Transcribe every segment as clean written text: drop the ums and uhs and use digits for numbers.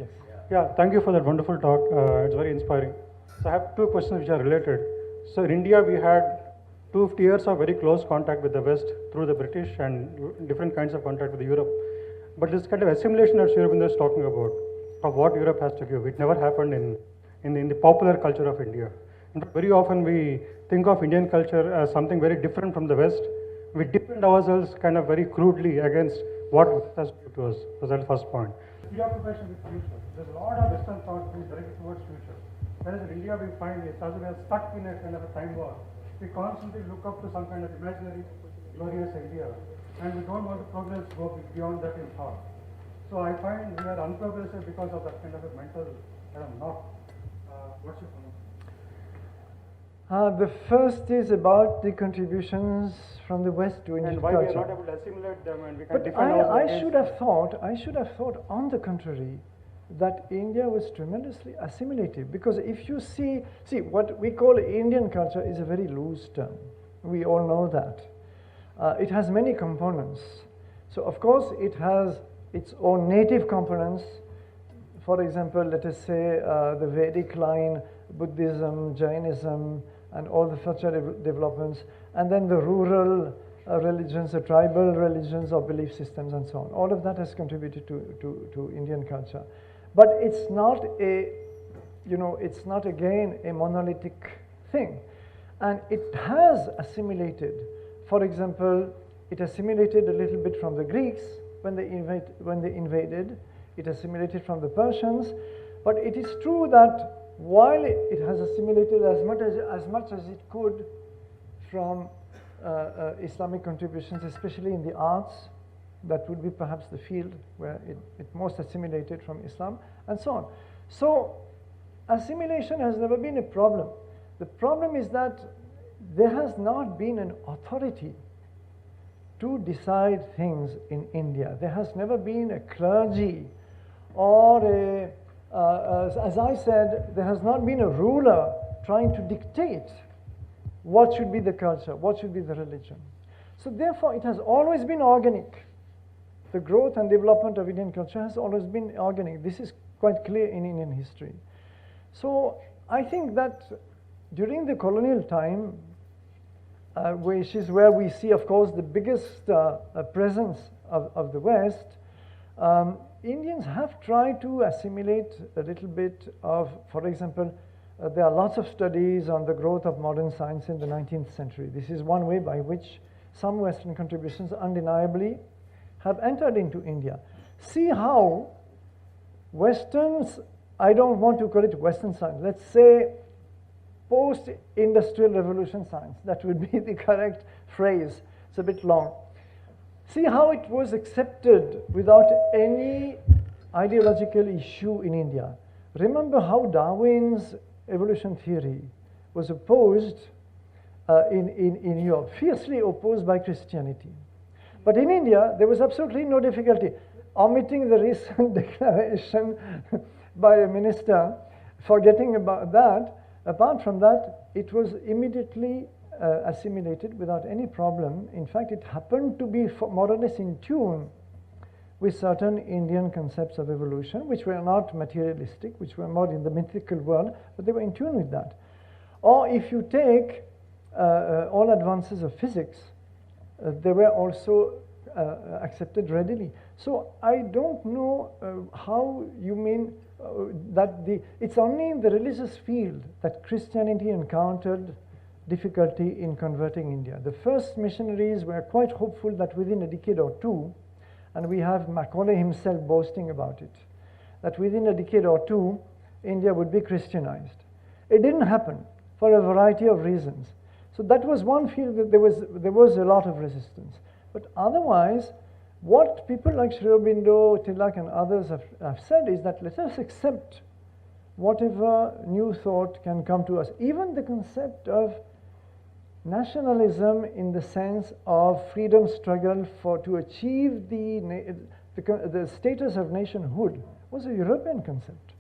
Yes. Yeah, thank you for that wonderful talk. It's very inspiring. So I have two questions which are related. So in India, we had 250 years of very close contact with the West through the British and different kinds of contact with Europe. But this kind of assimilation that Shri is talking about, of what Europe has to give, it never happened in the popular culture of India. In fact, very often we think of Indian culture as something very different from the West. We defend ourselves kind of very crudely against what has to us. So that's the first point. Preoccupation with future. There's a lot of Western thought being directed towards future. Whereas in India we find it's as we are stuck in a kind of a time war. We constantly look up to some kind of imaginary, glorious idea, and we don't want to progress, go beyond that in thought. So I find we are unprogressive because of that kind of a mental knock. What's your comment? The first is about the contributions from the West to Indian and why culture. we are not able to assimilate them, and we can But defend I should have thought, on the contrary, that India was tremendously assimilative. Because if you see what we call Indian culture is a very loose term. We all know that. It has many components. So of course it has its own native components. For example, let us say the Vedic line, Buddhism, Jainism, and all the future developments, and then the rural religions, the tribal religions or belief systems and so on. All of that has contributed to Indian culture. But it's not it's not again a monolithic thing. And it has assimilated. For example, it assimilated a little bit from the Greeks when they invaded. It assimilated from the Persians. But it is true that while it has assimilated as much as it could from Islamic contributions, especially in the arts, that would be perhaps the field where it most assimilated from Islam, and so on. So assimilation has never been a problem. The problem is that there has not been an authority to decide things in India. There has never been a clergy or as I said, there has not been a ruler trying to dictate what should be the culture, what should be the religion. So therefore, it has always been organic. The growth and development of Indian culture has always been organic. This is quite clear in Indian history. So I think that during the colonial time, which is where we see, of course, the biggest presence of the West, Indians have tried to assimilate a little bit of, for example, there are lots of studies on the growth of modern science in the 19th century. This is one way by which some Western contributions undeniably have entered into India. See how Westerns, I don't want to call it Western science, let's say post-industrial revolution science. That would be the correct phrase. It's a bit long. See how it was accepted without any ideological issue in India. Remember how Darwin's evolution theory was opposed in Europe, fiercely opposed by Christianity. But in India, there was absolutely no difficulty. Omitting the recent declaration by a minister, forgetting about that, apart from that, it was immediately assimilated without any problem. In fact, it happened to be more or less in tune with certain Indian concepts of evolution, which were not materialistic, which were more in the mythical world, but they were in tune with that. Or if you take all advances of physics, they were also accepted readily. So I don't know how you mean that it's only in the religious field that Christianity encountered difficulty in converting India. The first missionaries were quite hopeful that within a decade or two, and we have Macaulay himself boasting about it, that within a decade or two, India would be Christianized. It didn't happen for a variety of reasons. So that was one field that there was a lot of resistance. But otherwise, what people like Sri Aurobindo, Tilak, and others have said is that let us accept whatever new thought can come to us. Even the concept of nationalism in the sense of freedom struggle to achieve the status of nationhood was a European concept.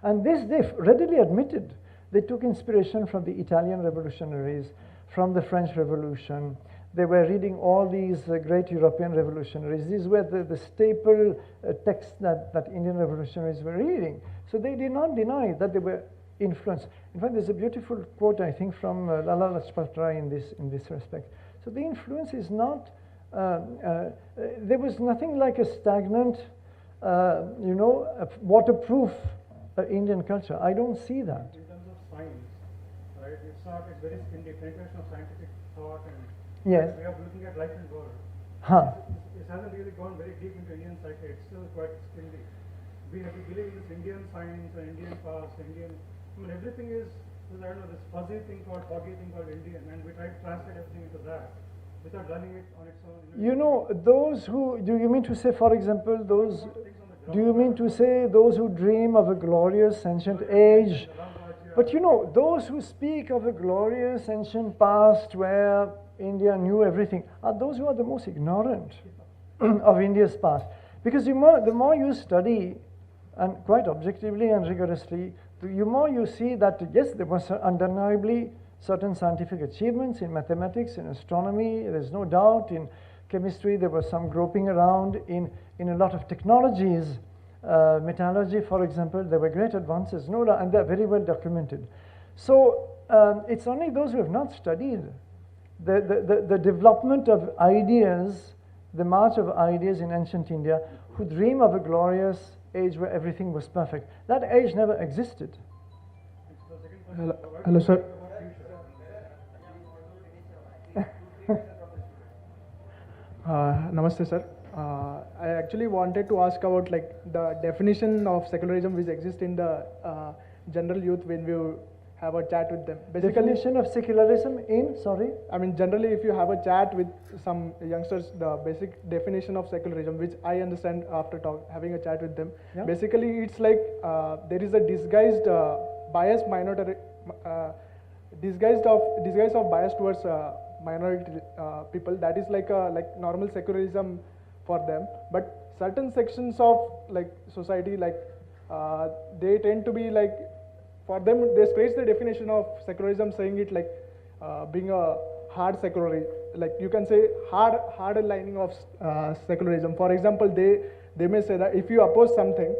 And this they readily admitted. They took inspiration from the Italian revolutionaries, from the French Revolution, They were reading all these great European revolutionaries. These were the staple texts that Indian revolutionaries were reading. So they did not deny that they were influenced. In fact, there's a beautiful quote, I think, from Lala Lajpat in this respect. So the influence is not, there was nothing like a stagnant, waterproof Indian culture. I don't see that. In terms of science, right, it's very skinny, penetration of scientific thought and yes. way of looking at life and world. Huh. It hasn't really gone very deep into Indian psyche. It's still quite skinny. We have to believe in this Indian science and Indian past, everything is, I don't know, this fuzzy thing called, foggy thing called Indian, and we try to translate everything into that without learning it on its own. You know, those who, do you mean to say, for example, those, do you mean to say those who dream of a glorious ancient age? But you know, those who speak of a glorious ancient past where India knew everything are those who are the most ignorant of India's past. Because the more you study, and quite objectively and rigorously, the more you see that, yes, there was undeniably certain scientific achievements in mathematics, in astronomy, there's no doubt. In chemistry, there was some groping around. In a lot of technologies, metallurgy, for example, there were great advances, no doubt, and they're very well documented. So it's only those who have not studied the development of ideas, the march of ideas in ancient India, who dream of a glorious age where everything was perfect. That age never existed. Hello sir. Namaste sir. I actually wanted to ask about like the definition of secularism which exists in the general youth when we have a chat with them. Basically, definition of secularism in, sorry? I mean, generally if you have a chat with some youngsters, the basic definition of secularism, which I understand after having a chat with them, yeah. Basically it's like there is a disguised bias minority, disguise of bias towards minority people. That is like normal secularism for them. But certain sections of like society, like they tend to be like, for them, they phrase the definition of secularism saying it like being a hard secularism, like you can say hard aligning of secularism. For example, they may say that if you oppose something,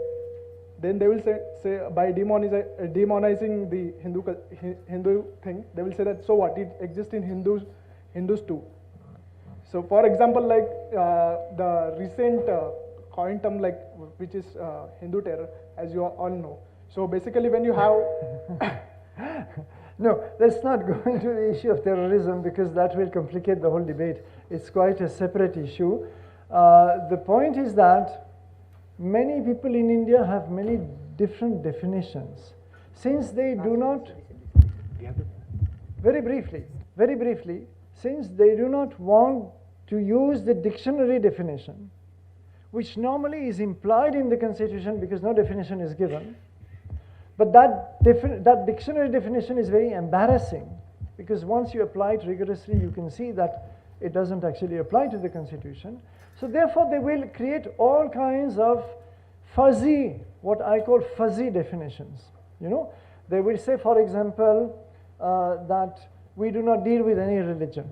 then they will say by demonizing the Hindu thing, they will say that so what, it exists in Hindus too. So for example, like the recent coin term, like which is Hindu terror, as you all know. So basically when you have... No, let's not go into the issue of terrorism because that will complicate the whole debate. It's quite a separate issue. The point is that many people in India have many different definitions. Since they do not... Very briefly, since they do not want to use the dictionary definition, which normally is implied in the Constitution because no definition is given, but that dictionary definition is very embarrassing because once you apply it rigorously, you can see that it doesn't actually apply to the Constitution. So therefore, they will create all kinds of fuzzy, what I call fuzzy definitions. You know, they will say, for example, that we do not deal with any religion.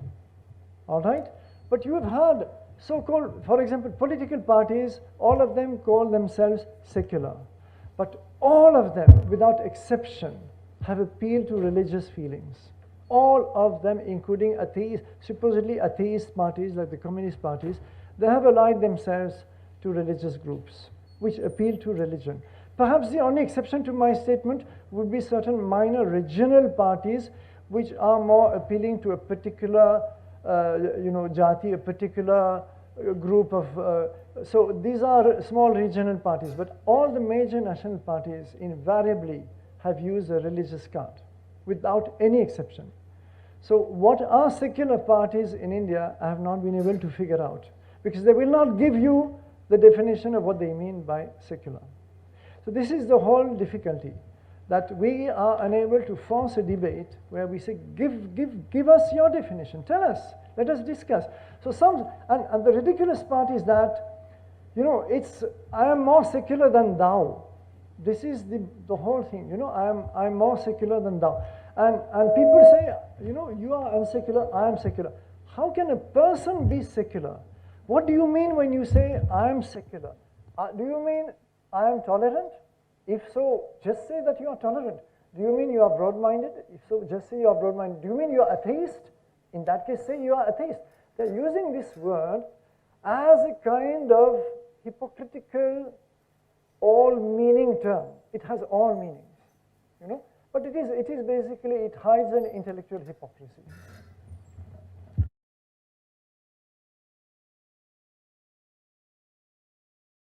All right? But you have had so-called, for example, political parties, all of them call themselves secular. But all of them, without exception, have appealed to religious feelings. All of them, including atheist, supposedly atheist parties like the communist parties, they have allied themselves to religious groups which appeal to religion. Perhaps the only exception to my statement would be certain minor regional parties which are more appealing to a particular, jati, a particular group of, so these are small regional parties, but all the major national parties invariably have used a religious card without any exception. So what are secular parties in India, I have not been able to figure out because they will not give you the definition of what they mean by secular. So this is the whole difficulty, that we are unable to force a debate where we say, give us your definition, tell us, let us discuss. So and the ridiculous part is that, you know, I am more secular than thou. This is the whole thing, you know, I am more secular than thou. And people say, you know, you are unsecular, I am secular. How can a person be secular? What do you mean when you say, I am secular? Do you mean I am tolerant? If so, just say that you are tolerant. Do you mean you are broad-minded? If so, just say you are broad-minded. Do you mean you are atheist? In that case, say you are atheist. They're using this word as a kind of hypocritical, all-meaning term. It has all meanings, you know. But it is basically, it hides an intellectual hypocrisy.